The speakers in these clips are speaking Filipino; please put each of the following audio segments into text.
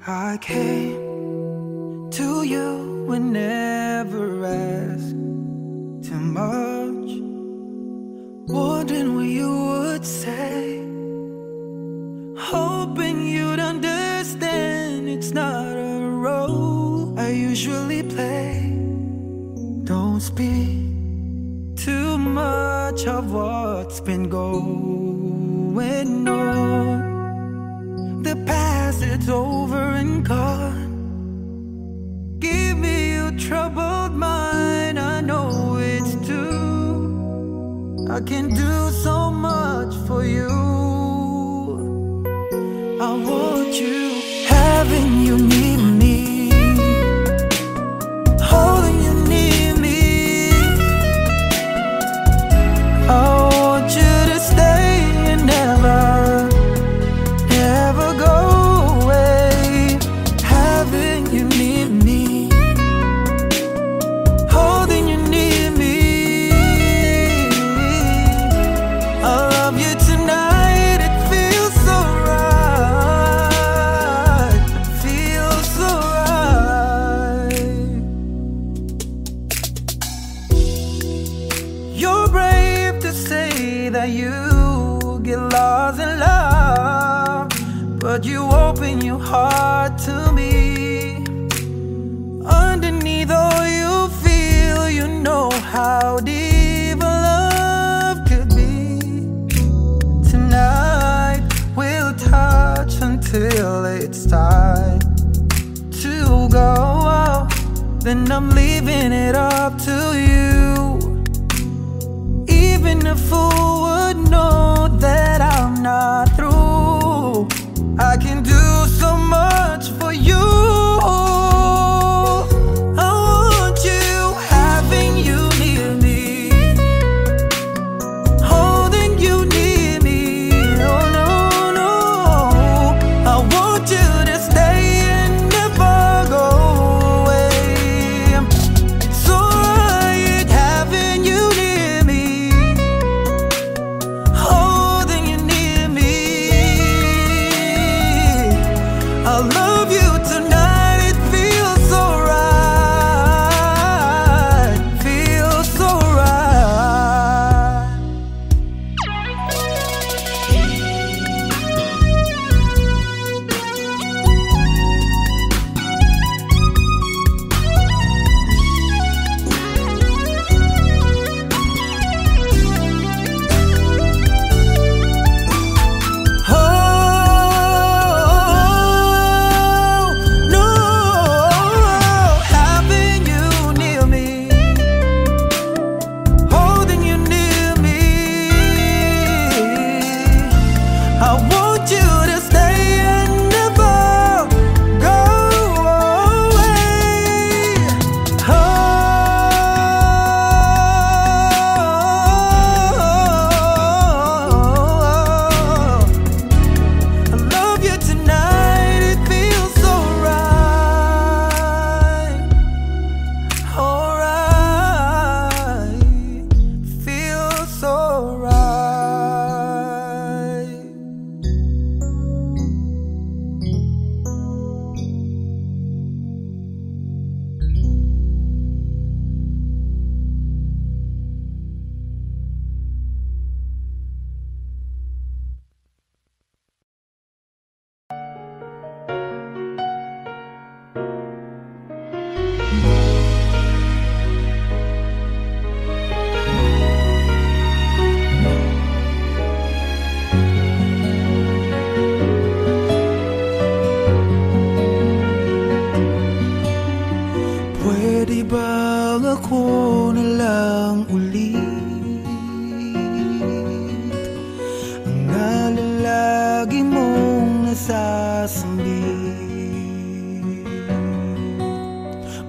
I came to you and never asked too much, wondering what you would say, hoping you'd understand it's not a role I usually play. Don't speak too much of what's been going on. The past, it's over and gone. Give me your troubled mind, I know it's true. I can do so much for you. I want you, having you near me, holding you near me. I want you to stay and never, never go away. Having you near me, holding you near me. I love you tonight, it feels so right, feels so right. You're brave to say that you get lost in love, but you open your heart to me. Underneath all you feel, you know how deep a love could be. Tonight we'll touch until it's time to go. Then I'm leaving it up to you. Even a fool would know that I'm not through. I can do so much for you. I want you, having you near me, holding you near me. Oh no, no, I want you to stay and never go away. It's alright, having you near me, holding you near me. I love you tonight, it feels so right, feels so right. Oh no, having you near me, holding you near me. I want you to stay and never go away. Oh, I love you tonight, it feels so right, alright, feels so right. Pwede bang ako na lang ulit ang nalalagi mong nasasambit?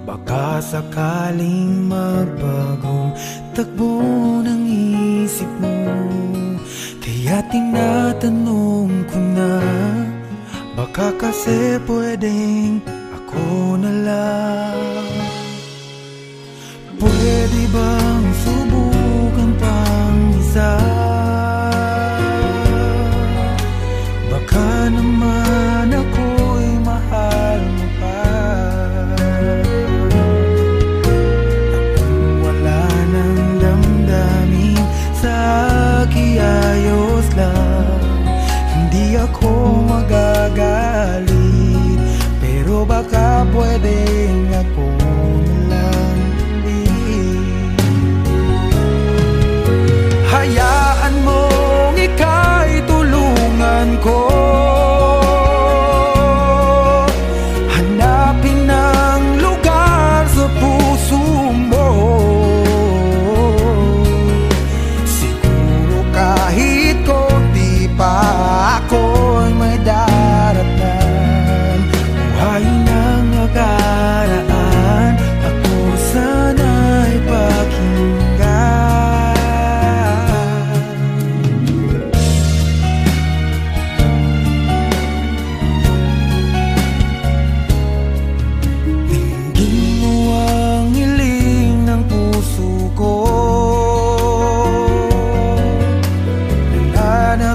Baka sakaling magbagong takbo ng isip mo, kaya tinatanong ko na, baka kasi pwedeng ako na lang. Pwede bang subukan pang isa? Baka naman ako'y mahal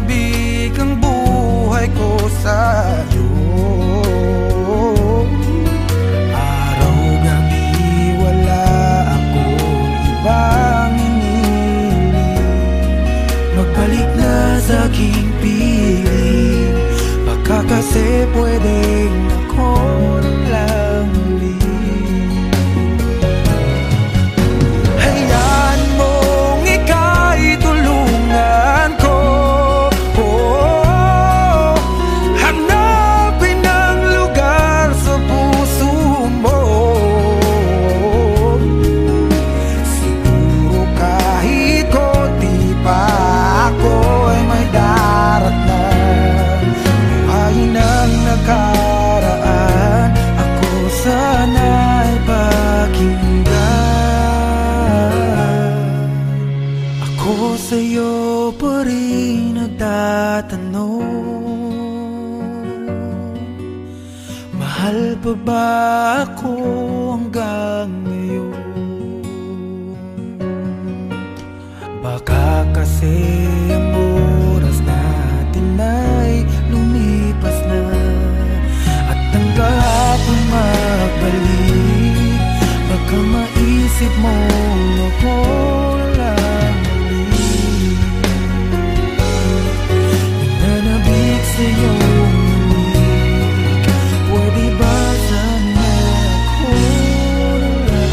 tinabik ang buhay ko sa'yo. Araw-gabi wala akong ibang iniling. Magbalik na sa aking piling, baka kasi pwedeng ako na lang ulit. Hayaan mong ika'y tulungan ko, hanapin ang lugar sa puso mo. Siguro kahit konti pa ako ay may daratnan. Buhayin ang nakaraan, ako sana'y pakinggan. Ako sa'yo pa rin nagtatanong, mahal pa ba ako hanggang ngayon? Baka kasi ang oras natin ay lumipas na, at ang kahapon magbalik. Baka maisip mo ako lang ulit. Nananabik sa'yo ulit, pwede ba sana ako na lang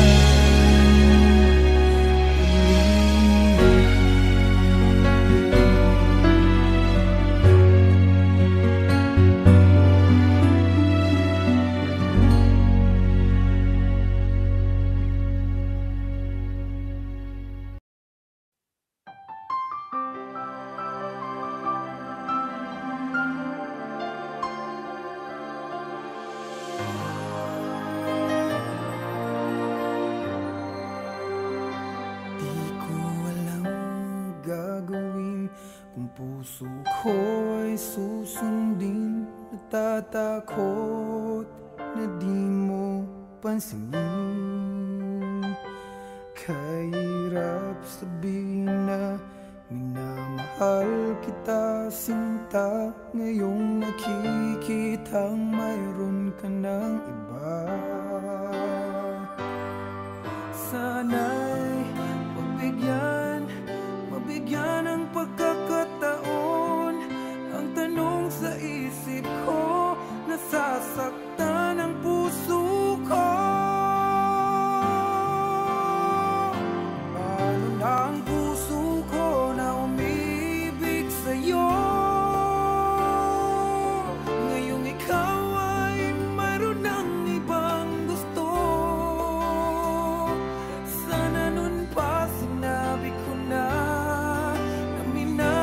Di ko alam gagawin kung puso ko ay susundin. Natatakot na di mo pansinin. Kahirap sabihin na minamahal kita, sinta. Ngayong nakikitang mayroon ka ng iba. Sana'y mabigyan ng pagkakataon. Ang tanong sa isip ko, nasasaktan ang puso ko. Paano na ang puso ko na umibig sa'yo? Ngayong ikaw ay mayroon ng ibang gusto. Sana nun pa sinabi ko na, na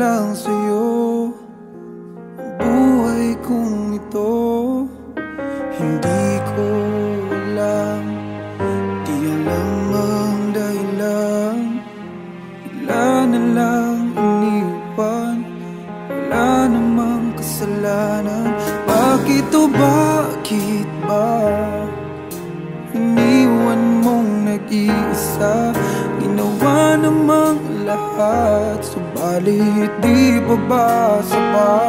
lang sa'yo ang buhay kong ito. Hindi ko alam, di alam ang dahilan. Bigla na lang iniwan, wala namang kasalanan. Bakit o bakit ba iniwan mong nag-iisa? Ginawa namang lahat, subalit di pa ba sapat?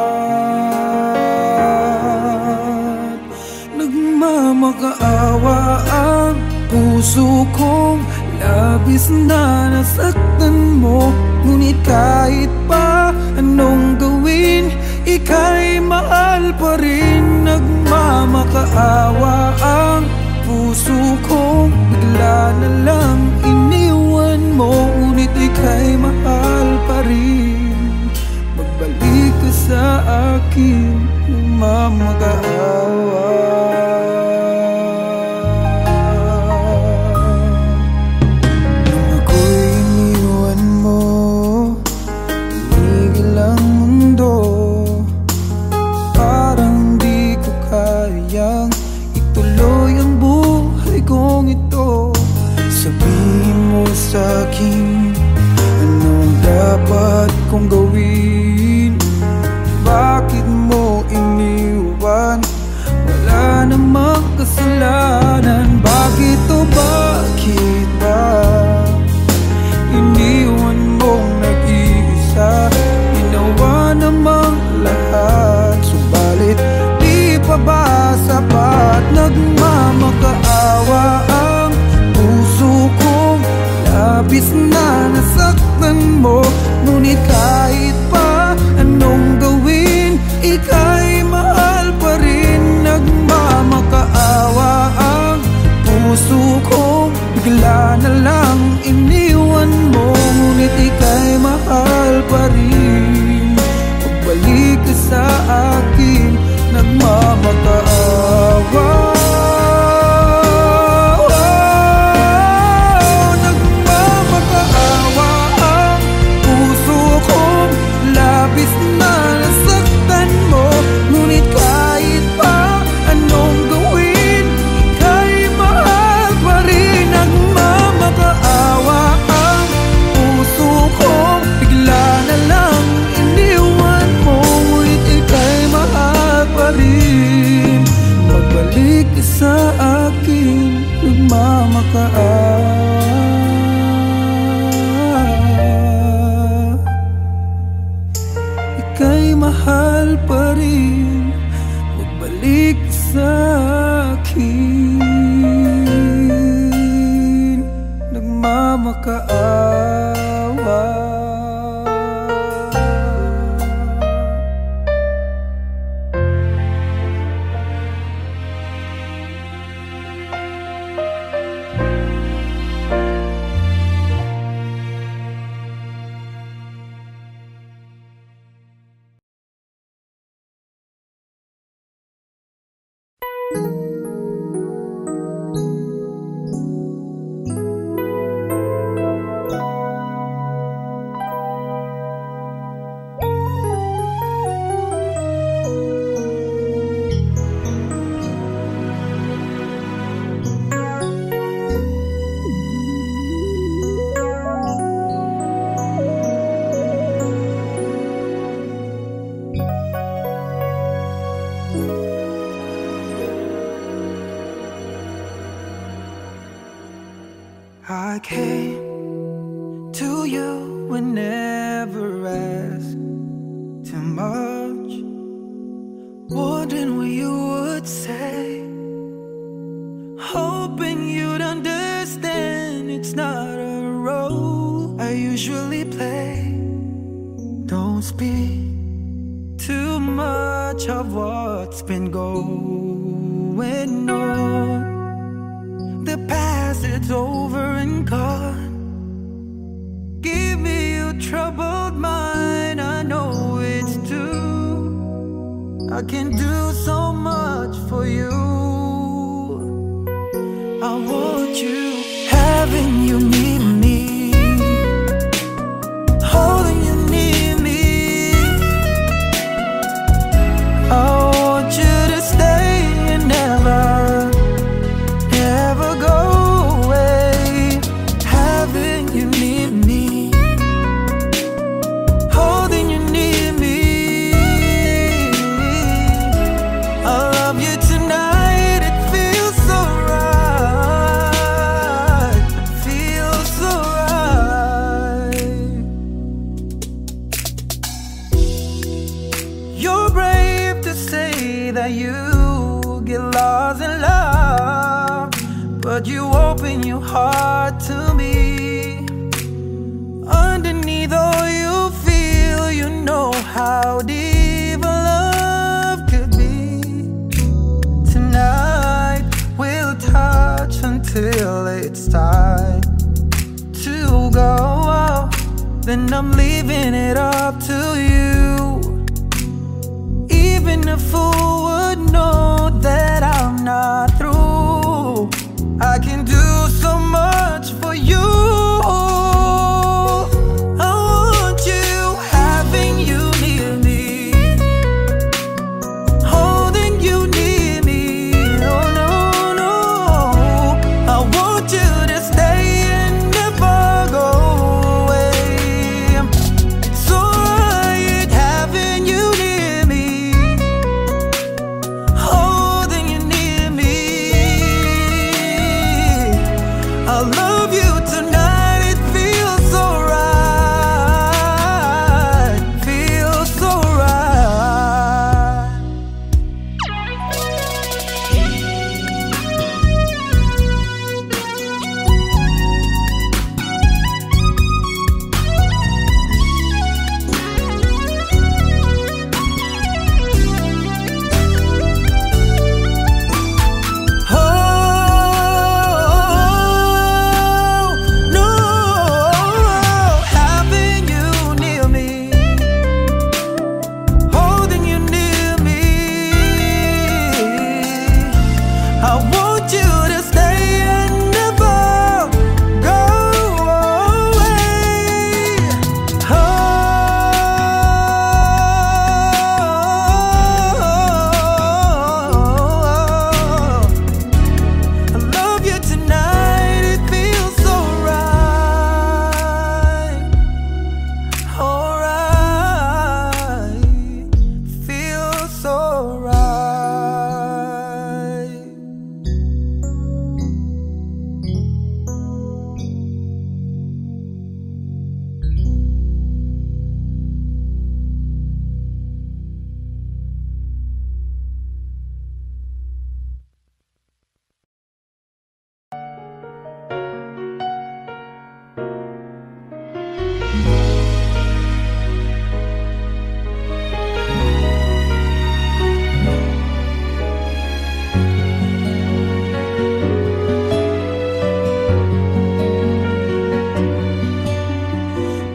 Nagmamakaawa ang puso kong labis na nasaktan mo. Ngunit kahit pa anong gawin, ika'y mahal pa rin. Nagmamakaawa ang puso kong bigla na lang iniwan mo. Ngunit ika'y mahal pa rin. Magbalik ka sa akin, nagmamakaawa. Nung ako'y iniwan mo, tumigil ang mundo. Parang di ko kayang ituloy ang buhay kong ito. Sabihin mo sa'kin, anong dapat kong gawin? Bakit mo iniwan? Wala namang kasalanan. Bakit o bakit ba iniwan mong nag-iisa? Ginawa namang lahat, subalit di pa ba sapat? Nagmamakaawa ang puso kong labis na nasaktan mo. Ngunit kahit pa anong gawin, ika'y mahal pa rin. Nagmamakaawa ang puso kong bigla na lang iniwan mo. Ngunit ika'y mahal pa rin. Pagbalik ka sa akin, nagmamakaawa. Nagmamakaawa ang puso kong labis na nasaktan mo. Ngunit kahit pa anong gawin, ika'y mahal pa rin. Nagmamakaawa ang puso kong bigla na lang iniwan mo. Ngunit ika'y mahal pa rin. Magbalik ka sa akin, nagmamakaawa. Ika'y mahal pa rin. Magbalik ka sa akin, nagmamakaawa. I came to you and never asked too much, wondering what you would say, hoping you'd understand it's not a role I usually play. Don't speak too much of what's been going on. The past, it's over and gone. Give me your troubled mind, I know it's true. I can do so much for you. I want you, having you near me, holding you near me. that you get lost in love, but you open your heart to me. Underneath all you feel, you know how deep a love could be. Tonight we'll touch until it's time to go. Then I'm leaving it up to you. Even a fool would know that I'm not through. I can do so much for you. I want you, having you near me, holding you near me. Oh no, no, I want you to stay and never go away. It's alright having you near me, holding you near me. I love you tonight, it feels so right, feels so right. Oh no, having you near me, holding you near me. I want you to stay and never go away. Oh, I love you tonight, it feels so right. Alright, feels so right.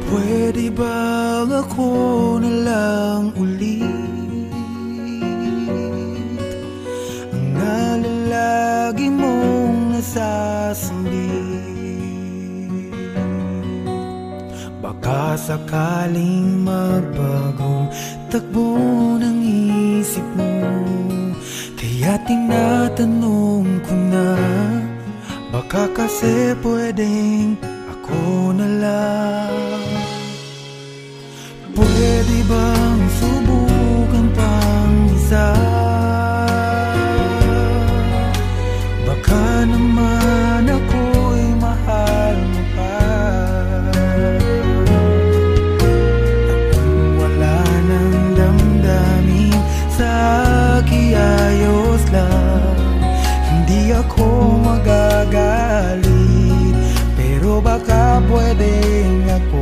Pwede bang ako na lang ulit ang nalalagi mong nasasambit? Baka sakaling magbagong takbo ng isip mo, kaya tinatanong ko na, baka kasi pwedeng ako na lang. Pwede bang subukan pang isa? Baka naman ako'y mahal mo pa. At kung wala nang damdamin sa kiayos lang, hindi ako magagalit. Pero baka pwedeng ako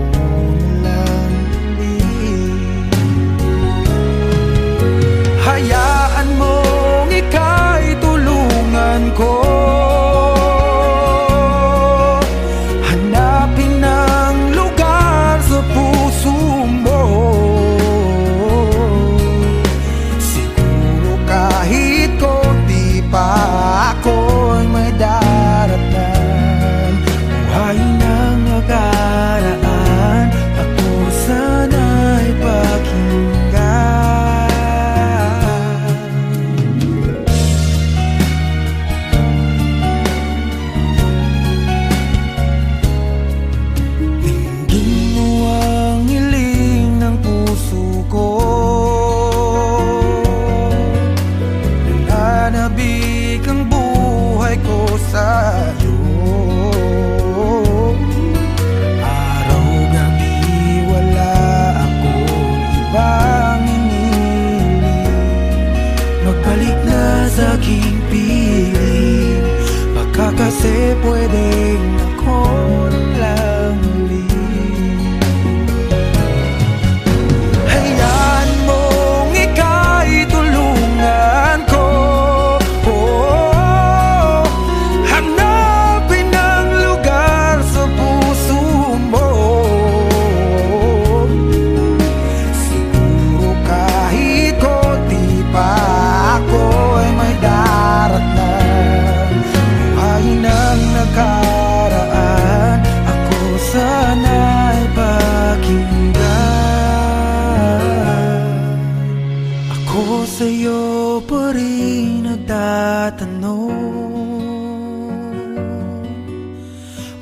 pa rin nagtatanong,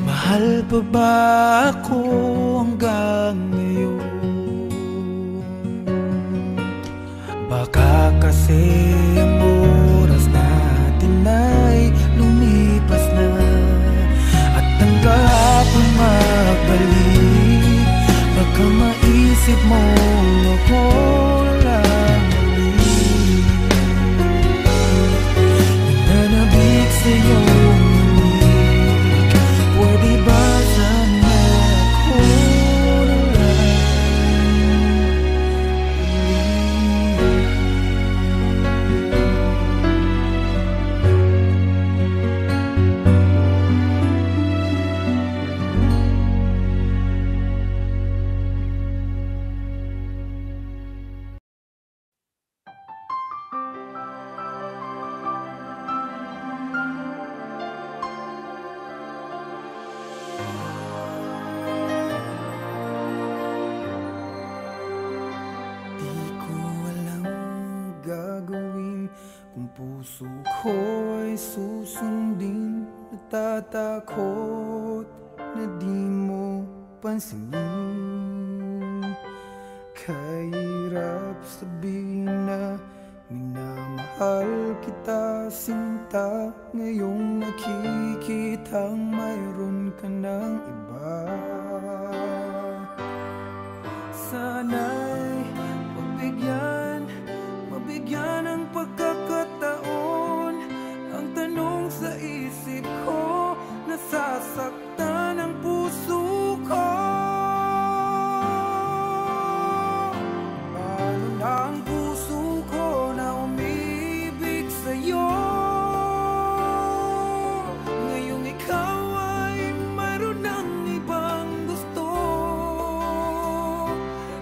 mahal pa ba ako hanggang ngayon? Baka kasi ang oras natin ay lumipas na, at ang kahapon magbalik. Baka maisip mo ako lang ulit, nananabik sa'yo. Pwede ba sana ako na lang kung puso ko ay susundin. Natatakot na di mo pansinin. Kahirap sabihin na minamahal kita, sinta. Ngayong nakikitang mayroon ka ng iba. Sana'y mabigyan ng pagkakataon. Ang tanong sa isip ko, nasasaktan ang puso ko. Paano na ang puso ko na umibig sa'yo? Ngayong ikaw ay mayroon ng ibang gusto.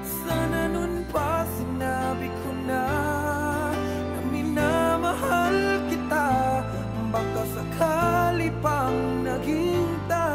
Sana nun pa sinabi ko na minamahal kita. Baka sakali pang naghintay.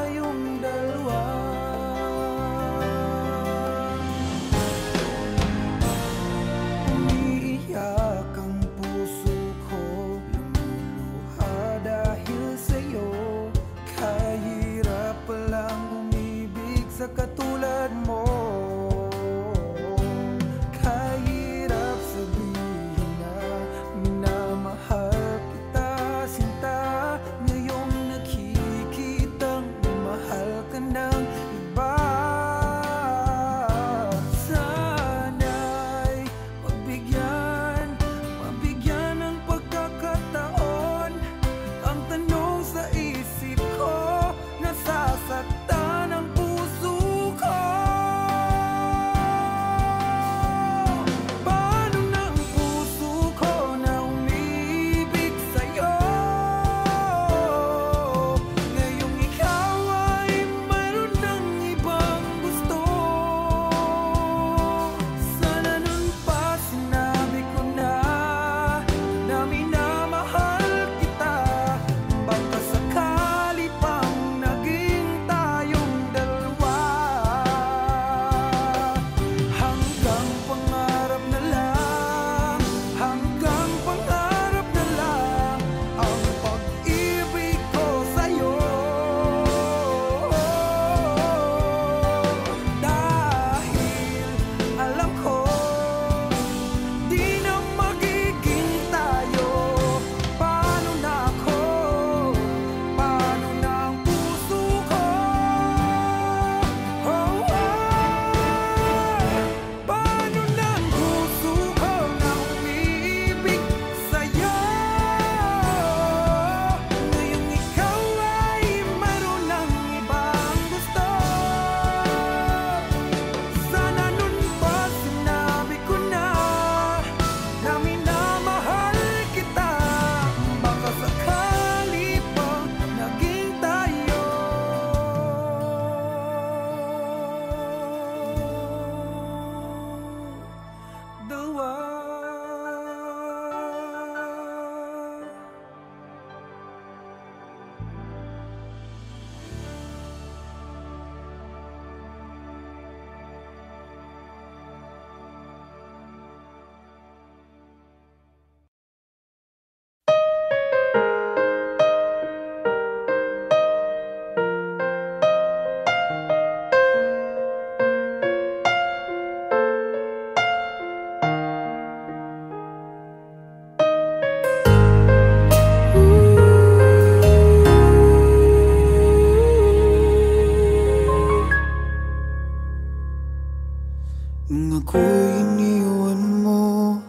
Nung ako'y iniwan mo,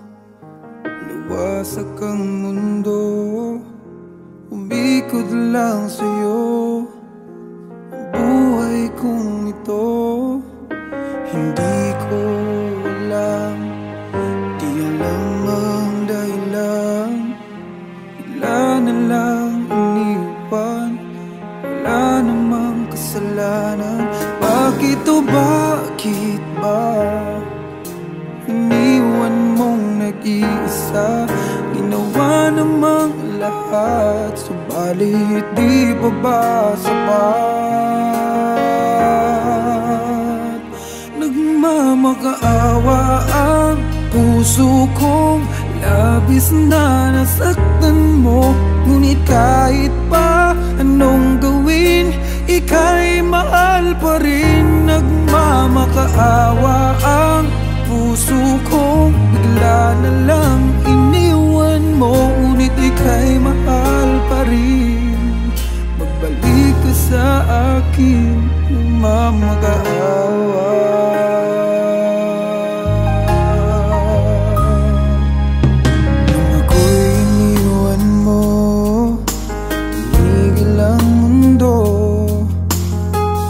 nawasak ang mundo. Umikot lang sa'yo ang buhay kong ito. Hindi ko alam, di alam ang dahilan. Bigla na lang iniwan, wala namang kasalanan. Bakit o bakit ba iniwan mong nag-iisa? Ginawa namang lahat, subalit di pa ba sapat? Nagmamakaawa ang puso kong labis na nasaktan mo. Ngunit kahit pa anong gawin, ika'y mahal pa rin. Nagmamakaawa ang puso kong bigla na lang iniwan mo. Ngunit ika'y mahal pa rin. Magbalik ka sa akin, nagmamakaawa. Nung ako'y iniwan mo, tumigil ang mundo.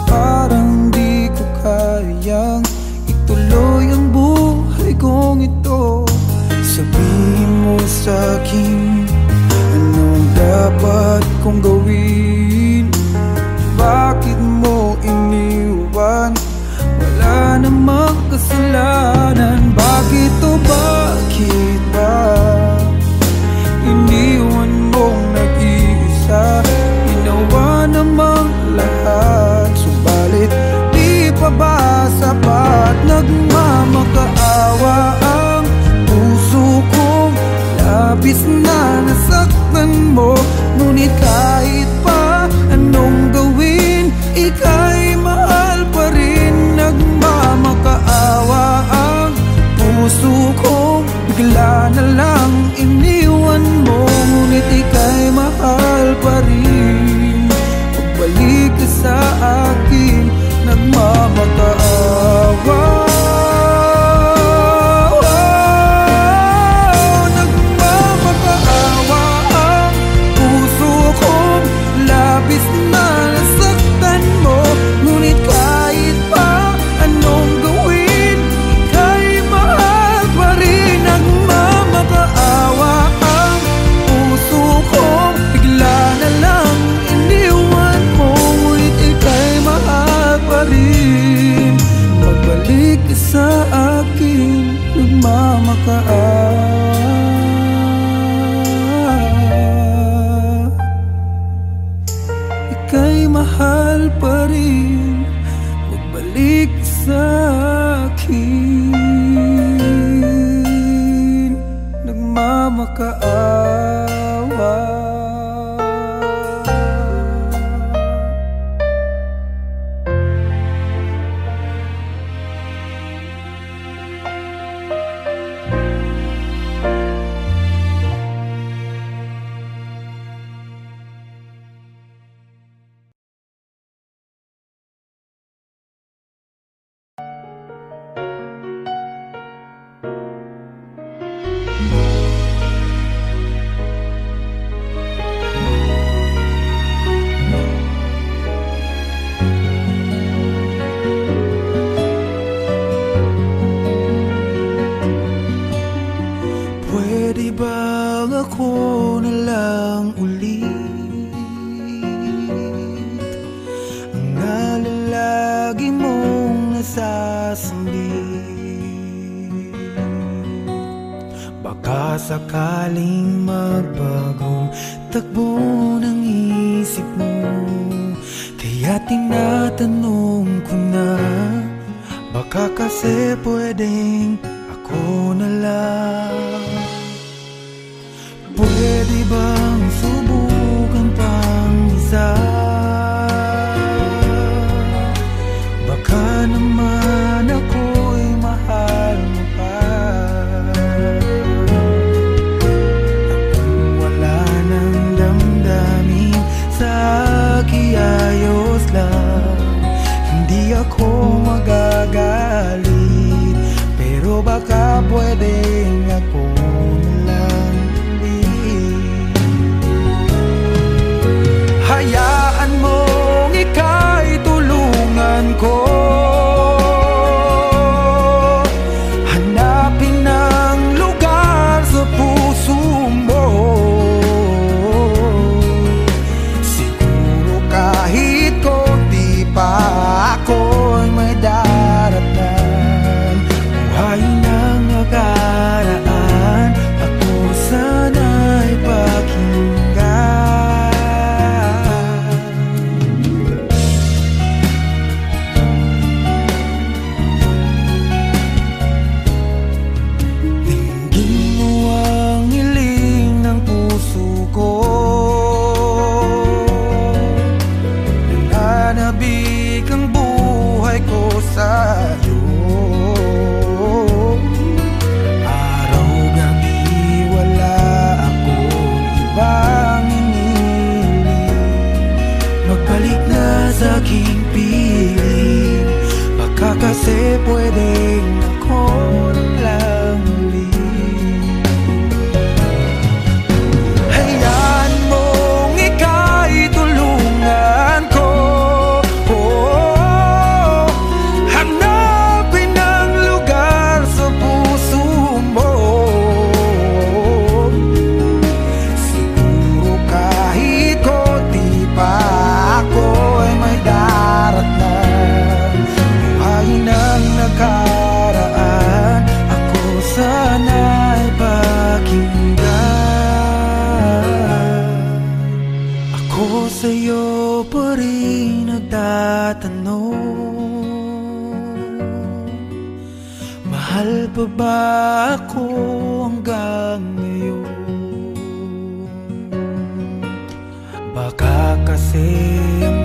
Parang di ko kayang ituloy ang buhay kong ito. Sabihin mo sa'kin, anong dapat kong gawin? Bakit mo iniwan? Wala namang kasalanan. Bakit o bakit ba iniwan mong nag-iisa? Ginawa namang lahat, subalit di pa ba sapat? Nagmamakaawa ang puso kong labis na nasaktan mo. Ngunit kahit pa anong gawin, ika'y mahal pa rin. Nagmamakaawa ang puso kong bigla na lang iniwan mo. Ngunit ika'y mahal pa rin. Pagbalik ka sa akin, nagmamakaawa. Nagmamakaawa ang puso kong labis na nasaktan mo. Ngunit kahit pa anong gawin, ika'y mahal pa rin. Nagmamakaawa ang puso kong bigla na lang iniwan mo. Ngunit ika'y mahal pa rin. Magbalik ka sa akin, nagmamakaawa. Ika'y mahal pa rin. Magbalik ka sa akin, nagmamakaawa. Pwede bang ako na lang ulit ang nalalagi mong nasasambit? Baka sakaling magbagong takbo ng isip mo, kaya tinatanong ko na, baka kasi pwedeng ako na lang. Pwede bang subukan pang isa? Baka naman ako'y mahal mo pa. Kung wala nang damdamin sa kiayos lang, hindi ako magagalit. baka pwedeng ako na lang ulit. Hayaan mong ika'y tulungan ko, hanapin ang lugar sa puso mo. Siguro kahit konti pa ako'y may daratan. Buhay ng nakaraan, ako sana'y pakinggan. Dinggin mo ang hiling ng puso ko, nananabik ang buhay ko sa'yo. Araw-gabi wala akong ibang hinihiling, magbalik na sa aking piling, baka kasi pwedeng ako na lang ulit. Hayaan mong ika'y tulungan ko, hanapin ang lugar sa puso mo. Siguro kahit konti pa ako'y may daratan. Buhay ng nakaraan, ako sana'y pakinggan. Ako sa'yo pa rin nagtatanong, mahal pa ba ako hanggang ngayon? Baka kasi ang